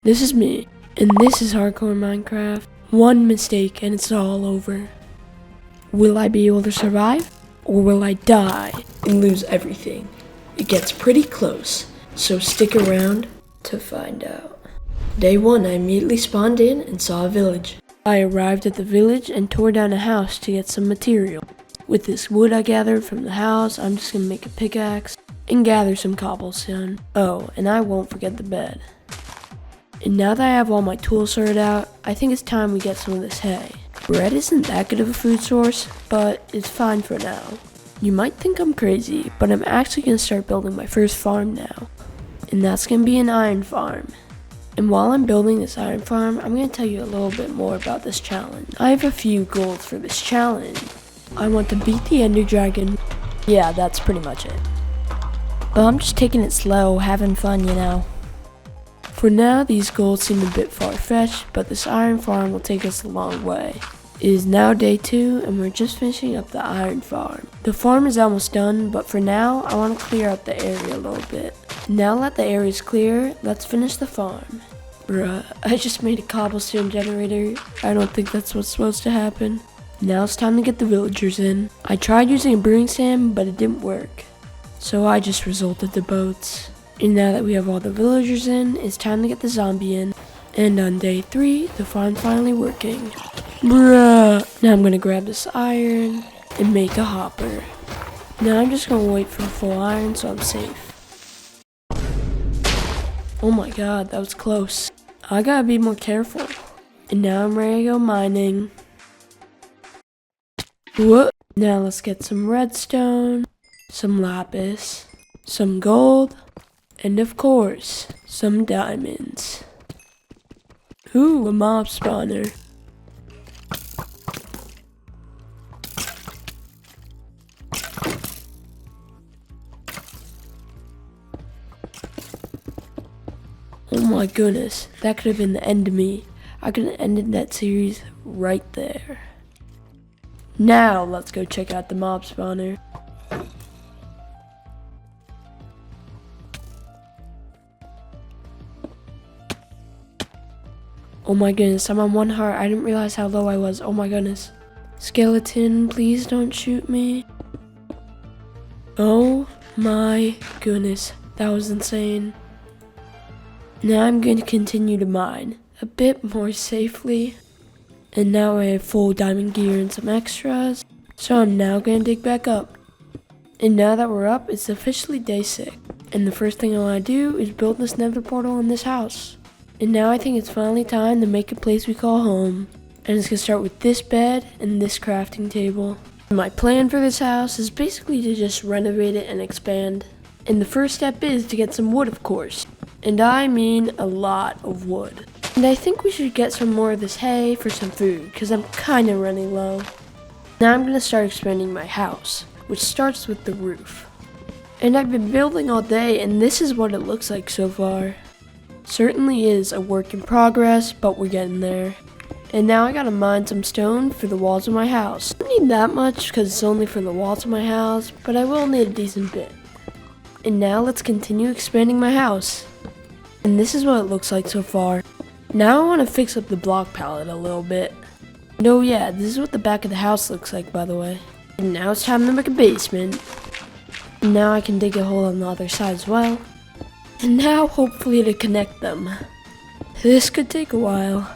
This is me, and this is Hardcore Minecraft. One mistake and it's all over. Will I be able to survive, or will I die and lose everything? It gets pretty close, so stick around to find out. Day 1, I immediately spawned in and saw a village. I arrived at the village and tore down a house to get some material. With this wood I gathered from the house, I'm just gonna make a pickaxe and gather some cobblestone. Oh, and I won't forget the bed. And now that I have all my tools sorted out, I think it's time we get some of this hay. Bread isn't that good of a food source, but it's fine for now. You might think I'm crazy, but I'm actually going to start building my first farm now. And that's going to be an iron farm. And while I'm building this iron farm, I'm going to tell you a little bit more about this challenge. I have a few goals for this challenge. I want to beat the Ender Dragon. Yeah, that's pretty much it. But I'm just taking it slow, having fun, you know. For now, these goals seem a bit far-fetched, but this iron farm will take us a long way. It is now day 2, and we're just finishing up the iron farm. The farm is almost done, but for now, I want to clear out the area a little bit. Now that the area is clear, let's finish the farm. Bruh, I just made a cobblestone generator. I don't think that's what's supposed to happen. Now it's time to get the villagers in. I tried using a brewing stand, but it didn't work. So I just resorted to boats. And now that we have all the villagers in, it's time to get the zombie in. And on day 3, the farm's finally working. Bruh! Now I'm gonna grab this iron and make a hopper. Now I'm just gonna wait for full iron so I'm safe. Oh my god, that was close. I gotta be more careful. And now I'm ready to go mining. Whoop! Now let's get some redstone, some lapis, some gold, and of course, some diamonds. Ooh, a mob spawner. Oh my goodness, that could have been the end of me. I could have ended that series right there. Now, let's go check out the mob spawner. Oh my goodness, I'm on 1 heart. I didn't realize how low I was. Oh my goodness. Skeleton, please don't shoot me. Oh my goodness, that was insane. Now I'm going to continue to mine a bit more safely. And now I have full diamond gear and some extras. So I'm now going to dig back up. And now that we're up, it's officially day 6. And the first thing I want to do is build this nether portal in this house. And now I think it's finally time to make a place we call home. And it's going to start with this bed and this crafting table. My plan for this house is basically to just renovate it and expand. And the first step is to get some wood, of course. And I mean a lot of wood. And I think we should get some more of this hay for some food, because I'm kind of running low. Now I'm going to start expanding my house, which starts with the roof. And I've been building all day, and this is what it looks like so far. Certainly is a work in progress, but we're getting there. And now I gotta mine some stone for the walls of my house. I don't need that much because it's only for the walls of my house, but I will need a decent bit. And now let's continue expanding my house. And this is what it looks like so far. Now I want to fix up the block palette a little bit. And oh yeah, this is what the back of the house looks like, by the way. And now it's time to make a basement. And now I can dig a hole on the other side as well. And now, hopefully, to connect them. This could take a while.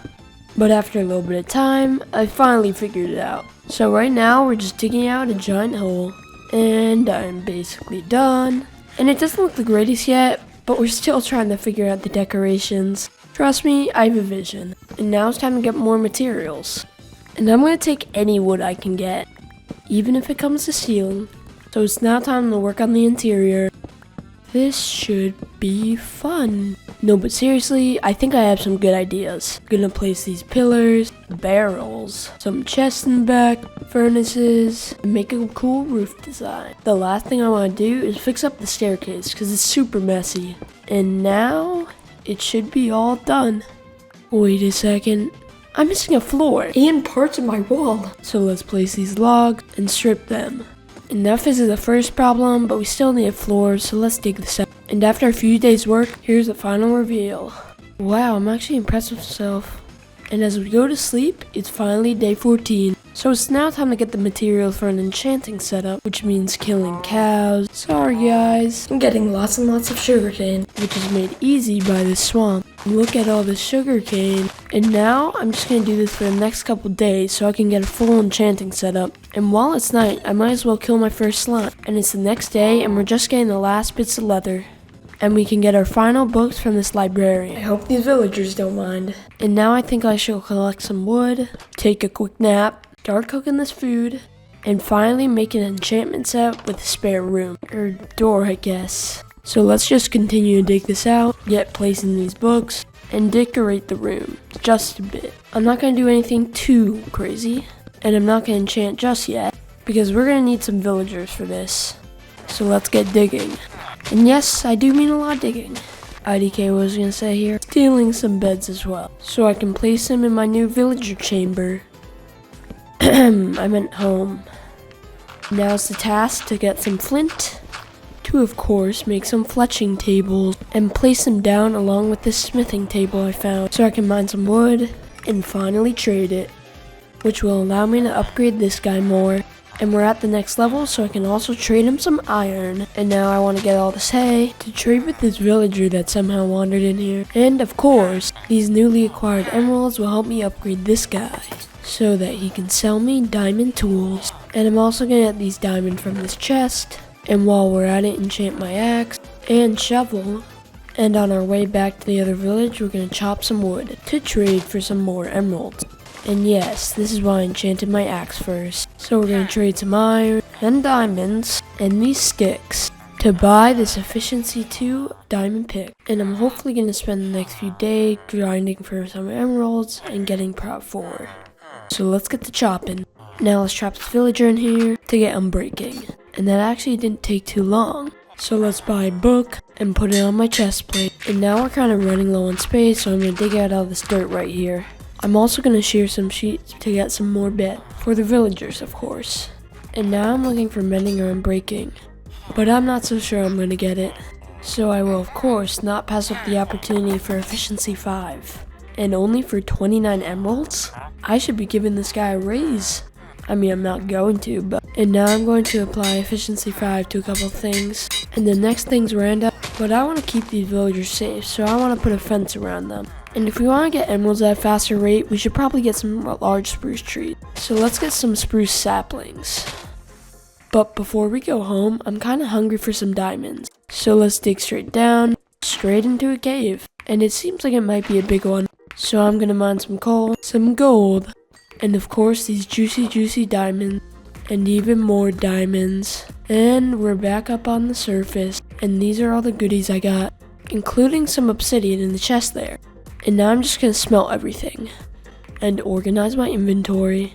But after a little bit of time, I finally figured it out. So right now, we're just digging out a giant hole. And I'm basically done. And it doesn't look the greatest yet, but we're still trying to figure out the decorations. Trust me, I have a vision. And now it's time to get more materials. And I'm going to take any wood I can get, even if it comes to steel. So it's now time to work on the interior. This should be fun. No, but seriously, I think I have some good ideas. I'm gonna place these pillars, barrels, some chests in the back, furnaces, and make a cool roof design. The last thing I want to do is fix up the staircase because it's super messy. And now, it should be all done. Wait a second. I'm missing a floor and parts of my wall. So let's place these logs and strip them. And that fixes the first problem, but we still need a floor, so let's dig this out. And after a few days work, here's the final reveal. Wow, I'm actually impressed with myself. And as we go to sleep, it's finally day 14. So it's now time to get the materials for an enchanting setup, which means killing cows. Sorry guys. I'm getting lots and lots of sugarcane, which is made easy by this swamp. Look at all this sugarcane. And now I'm just going to do this for the next couple days so I can get a full enchanting setup. And while it's night, I might as well kill my first slime. And it's the next day and we're just getting the last bits of leather. And we can get our final books from this librarian. I hope these villagers don't mind. And now I think I shall collect some wood, take a quick nap, start cooking this food, and finally make an enchantment set with a spare room, or door I guess. So let's just continue to dig this out, get placing these books, and decorate the room just a bit. I'm not going to do anything too crazy, and I'm not going to enchant just yet, because we're going to need some villagers for this. So let's get digging. And yes, I do mean a lot of digging. IDK, what was I going to say here? Stealing some beds as well, so I can place them in my new villager chamber. I meant home. Now's the task to get some flint, to of course make some fletching tables, and place them down along with this smithing table I found, so I can mine some wood, and finally trade it, which will allow me to upgrade this guy more. And we're at the next level, so I can also trade him some iron. And now I want to get all this hay to trade with this villager that somehow wandered in here. And of course, these newly acquired emeralds will help me upgrade this guy, so that he can sell me diamond tools. And I'm also going to get these diamond from this chest. And while we're at it, enchant my axe and shovel. And on our way back to the other village, we're going to chop some wood to trade for some more emeralds. And yes, this is why I enchanted my axe first. So we're going to trade some iron and diamonds and these sticks to buy this efficiency 2 diamond pick. And I'm hopefully going to spend the next few days grinding for some emeralds and getting prot 4. So let's get to chopping. Now let's trap this villager in here to get unbreaking. And that actually didn't take too long. So let's buy a book and put it on my chest plate. And now we're kind of running low on space, so I'm going to dig out all this dirt right here. I'm also going to shear some sheets to get some more bed, for the villagers of course. And now I'm looking for mending or unbreaking, but I'm not so sure I'm going to get it. So I will of course not pass up the opportunity for efficiency 5. And only for 29 emeralds? I should be giving this guy a raise. I mean, I'm not going to, but... And now I'm going to apply efficiency 5 to a couple things. And the next thing's random, but I want to keep these villagers safe, so I want to put a fence around them. And if we want to get emeralds at a faster rate, we should probably get some large spruce trees. So let's get some spruce saplings. But before we go home, I'm kind of hungry for some diamonds. So let's dig straight down, straight into a cave. And it seems like it might be a big one. So I'm going to mine some coal, some gold, and of course these juicy diamonds, and even more diamonds. And we're back up on the surface, and these are all the goodies I got, including some obsidian in the chest there. And now I'm just going to smelt everything and organize my inventory.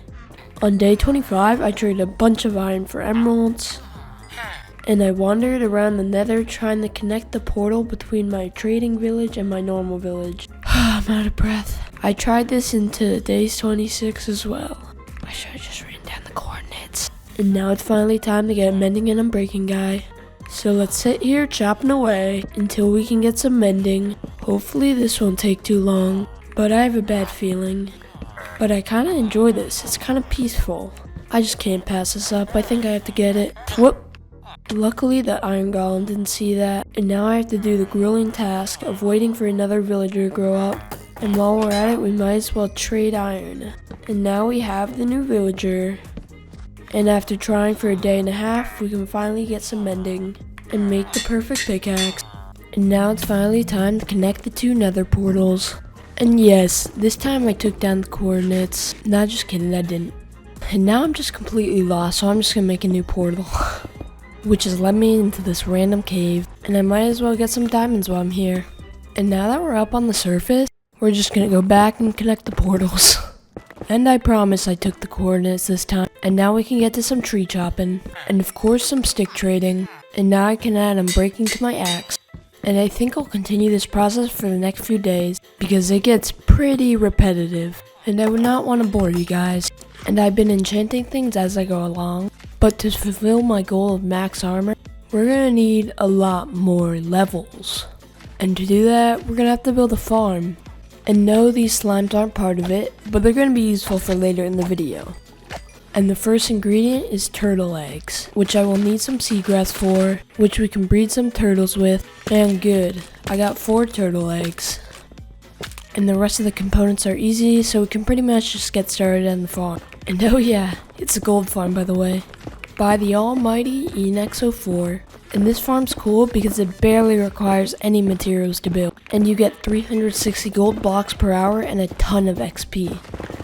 On day 25, I traded a bunch of iron for emeralds. And I wandered around the nether trying to connect the portal between my trading village and my normal village. I'm out of breath. I tried this into days 26 as well. I should have just written down the coordinates. And now it's finally time to get a mending and unbreaking guy. So let's sit here chopping away until we can get some mending. Hopefully this won't take too long, but I have a bad feeling. But I kind of enjoy this, it's kind of peaceful. I just can't pass this up, I think I have to get it. Whoop! Luckily the iron golem didn't see that, and now I have to do the grueling task of waiting for another villager to grow up. And while we're at it, we might as well trade iron. And now we have the new villager. And after trying for a day and a half, we can finally get some mending and make the perfect pickaxe. And now it's finally time to connect the 2 nether portals. And yes, this time I took down the coordinates. Not just kidding, I didn't. And now I'm just completely lost, so I'm just gonna make a new portal. Which has led me into this random cave. And I might as well get some diamonds while I'm here. And now that we're up on the surface, we're just gonna go back and connect the portals. And I promise I took the coordinates this time. And now we can get to some tree chopping. And of course some stick trading. And now I can add unbreaking to my axe. And I think I'll continue this process for the next few days, because it gets pretty repetitive. And I would not want to bore you guys. And I've been enchanting things as I go along. But to fulfill my goal of max armor, we're gonna need a lot more levels. And to do that, we're gonna have to build a farm. And no, these slimes aren't part of it, but they're gonna be useful for later in the video. And the first ingredient is turtle eggs, which I will need some seagrass for, which we can breed some turtles with. And good, I got 4 turtle eggs. And the rest of the components are easy, so we can pretty much just get started on the farm. And oh yeah, it's a gold farm by the way, by the almighty ENX04. And this farm's cool because it barely requires any materials to build. And you get 360 gold blocks per hour and a ton of XP.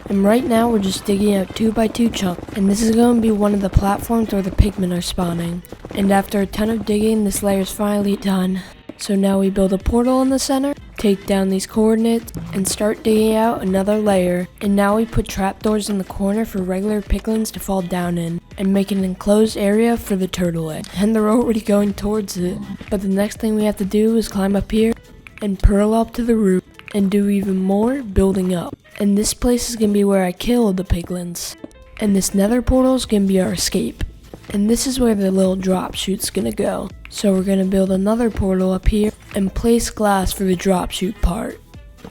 And right now we're just digging out 2x2 chunks. And this is going to be one of the platforms where the pigmen are spawning. And after a ton of digging, this layer is finally done. So now we build a portal in the center, take down these coordinates, and start digging out another layer. And now we put trapdoors in the corner for regular piglins to fall down in, and make an enclosed area for the turtle egg. And they're already going towards it. But the next thing we have to do is climb up here, and pearl up to the roof, and do even more building up. And this place is going to be where I kill the piglins. And this nether portal is going to be our escape. And this is where the little drop chute's gonna go. So we're gonna build another portal up here and place glass for the drop chute part.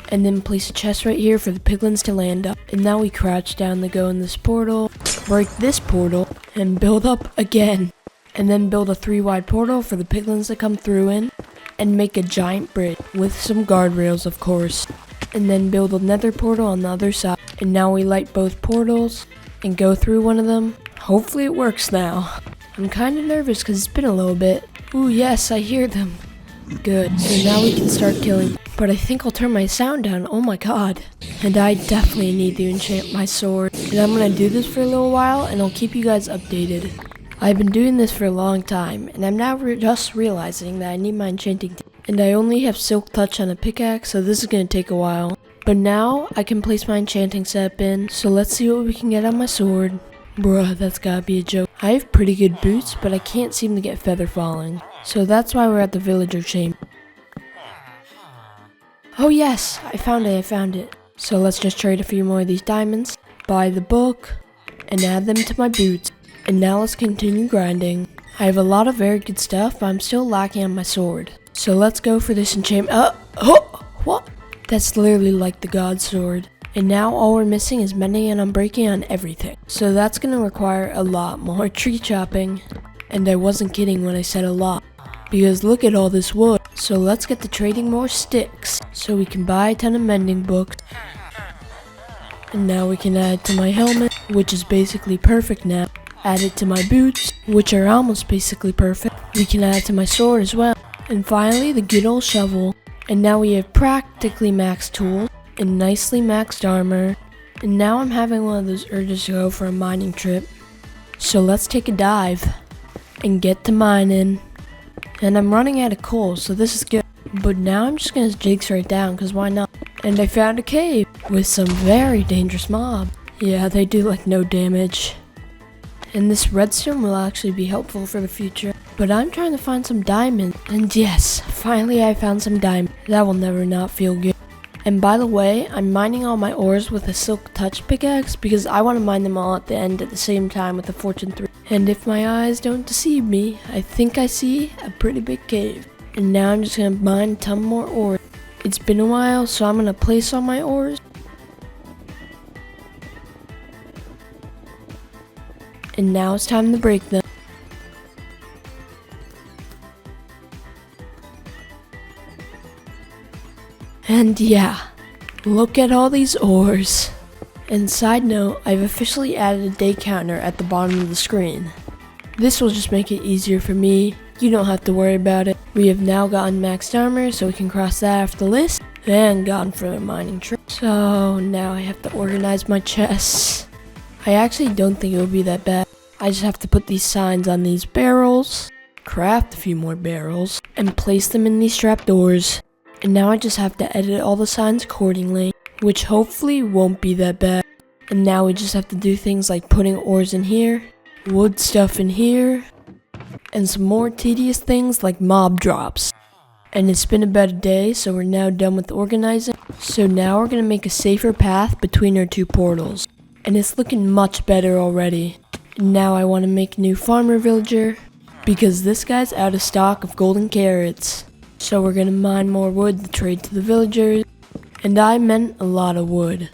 And then place a chest right here for the piglins to land up. And now we crouch down to go in this portal, break this portal, and build up again. And then build a 3-wide portal for the piglins to come through in, and make a giant bridge with some guardrails of course. And then build another portal on the other side. And now we light both portals and go through one of them. Hopefully it works now. I'm kind of nervous because it's been a little bit. Ooh yes, I hear them. Good, so now we can start killing. But I think I'll turn my sound down, oh my god. And I definitely need to enchant my sword. And I'm gonna do this for a little while and I'll keep you guys updated. I've been doing this for a long time and I'm now just realizing that I need my enchanting and I only have silk touch on a pickaxe, so this is gonna take a while. But now I can place my enchanting setup in, so let's see what we can get on my sword. Bruh, that's gotta be a joke. I have pretty good boots, but I can't seem to get feather falling. So that's why we're at the villager chamber. Oh yes, I found it. So let's just trade a few more of these diamonds, buy the book, and add them to my boots. And now let's continue grinding. I have a lot of very good stuff, but I'm still lacking on my sword. So let's go for this enchantment. What? That's literally like the god sword. And now all we're missing is mending and unbreaking on everything. So that's gonna require a lot more tree chopping. And I wasn't kidding when I said a lot. Because look at all this wood. So let's get to trading more sticks. So we can buy a ton of mending books. And now we can add to my helmet, which is basically perfect now. Add it to my boots, which are almost basically perfect. We can add it to my sword as well. And finally the good old shovel. And now we have practically maxed tools. And nicely maxed armor. And now I'm having one of those urges to go for a mining trip. So let's take a dive and get to mining. And I'm running out of coal, so this is good. But now I'm just gonna dig straight down, cause why not? And I found a cave with some very dangerous mobs. Yeah, they do like no damage. And this redstone will actually be helpful for the future. But I'm trying to find some diamonds. And yes, finally I found some diamonds. That will never not feel good. And by the way, I'm mining all my ores with a silk touch pickaxe because I want to mine them all at the end at the same time with a fortune 3. And if my eyes don't deceive me, I think I see a pretty big cave. And now I'm just going to mine a ton more ore. It's been a while, so I'm going to place all my ores. And now it's time to break them. And yeah, look at all these ores. And side note, I've officially added a day counter at the bottom of the screen. This will just make it easier for me. You don't have to worry about it. We have now gotten maxed armor, so we can cross that off the list. And gone for a mining trip. So now I have to organize my chests. I actually don't think it will be that bad. I just have to put these signs on these barrels, craft a few more barrels, and place them in these trapdoors. And now I just have to edit all the signs accordingly, which hopefully won't be that bad. And now we just have to do things like putting ores in here, wood stuff in here, and some more tedious things like mob drops. And it's been about a day, so we're now done with organizing. So now we're going to make a safer path between our two portals. And it's looking much better already. And now I want to make a new farmer villager, because this guy's out of stock of golden carrots. So we're gonna mine more wood to trade to the villagers. And I meant a lot of wood.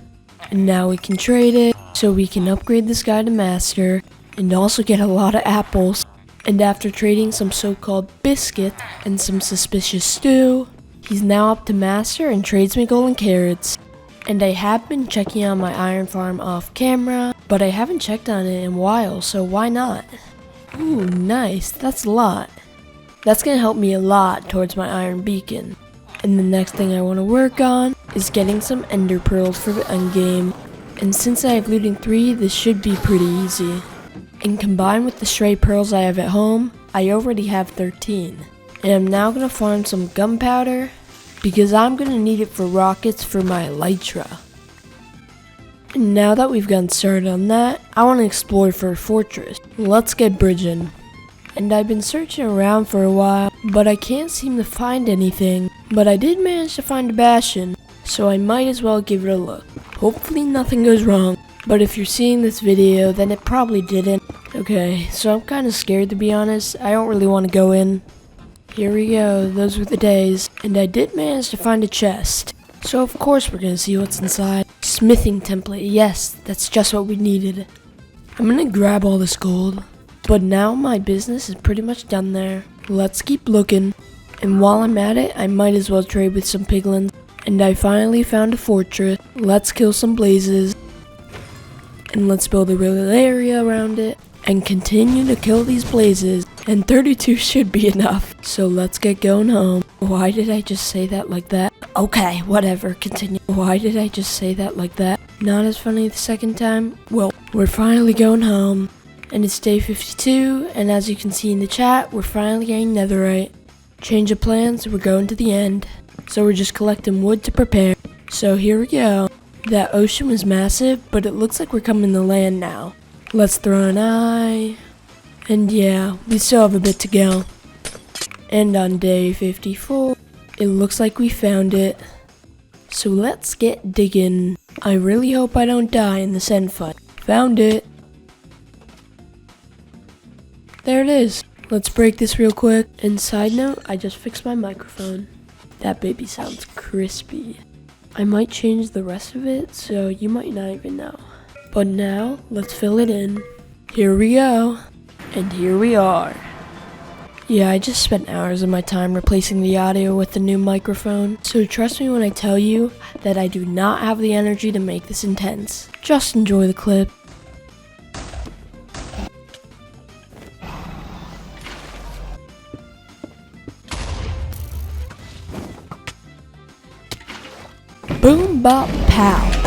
And now we can trade it, so we can upgrade this guy to master, and also get a lot of apples. And after trading some so-called biscuit and some suspicious stew, he's now up to master and trades me golden carrots. And I have been checking on my iron farm off camera, but I haven't checked on it in a while, so why not? Ooh, nice, that's a lot. That's gonna help me a lot towards my iron beacon. And the next thing I want to work on is getting some ender pearls for the endgame. And since I have looting 3, this should be pretty easy. And combined with the stray pearls I have at home, I already have 13. And I'm now going to farm some gunpowder, because I'm going to need it for rockets for my elytra. And now that we've gotten started on that, I want to explore for a fortress. Let's get bridging. And I've been searching around for a while, but I can't seem to find anything. But I did manage to find a bastion, so I might as well give it a look. Hopefully nothing goes wrong, but if you're seeing this video, then it probably didn't. Okay, so I'm kind of scared to be honest. I don't really want to go in. Here we go, those were the days. And I did manage to find a chest. So of course we're gonna see what's inside. Smithing template, yes, that's just what we needed. I'm gonna grab all this gold. But now my business is pretty much done there. Let's keep looking. And while I'm at it, I might as well trade with some piglins. And I finally found a fortress. Let's kill some blazes. And let's build a little area around it. And continue to kill these blazes. And 32 should be enough. So let's get going home. Why did I just say that like that? Okay, whatever, continue. Why did I just say that like that? Not as funny the second time? Well, we're finally going home. And it's day 52, and as you can see in the chat, we're finally getting netherite. Change of plans, we're going to the end. So we're just collecting wood to prepare. So here we go. That ocean was massive, but it looks like we're coming to land now. Let's throw an eye. And yeah, we still have a bit to go. And on day 54, it looks like we found it. So let's get digging. I really hope I don't die in this end fight. Found it. There it is. Let's break this real quick. And side note, I just fixed my microphone. That baby sounds crispy. I might change the rest of it, so you might not even know. But now, let's fill it in. Here we go. And here we are. Yeah, I just spent hours of my time replacing the audio with the new microphone. So trust me when I tell you that I do not have the energy to make this intense. Just enjoy the clip. Boom, bop, pow.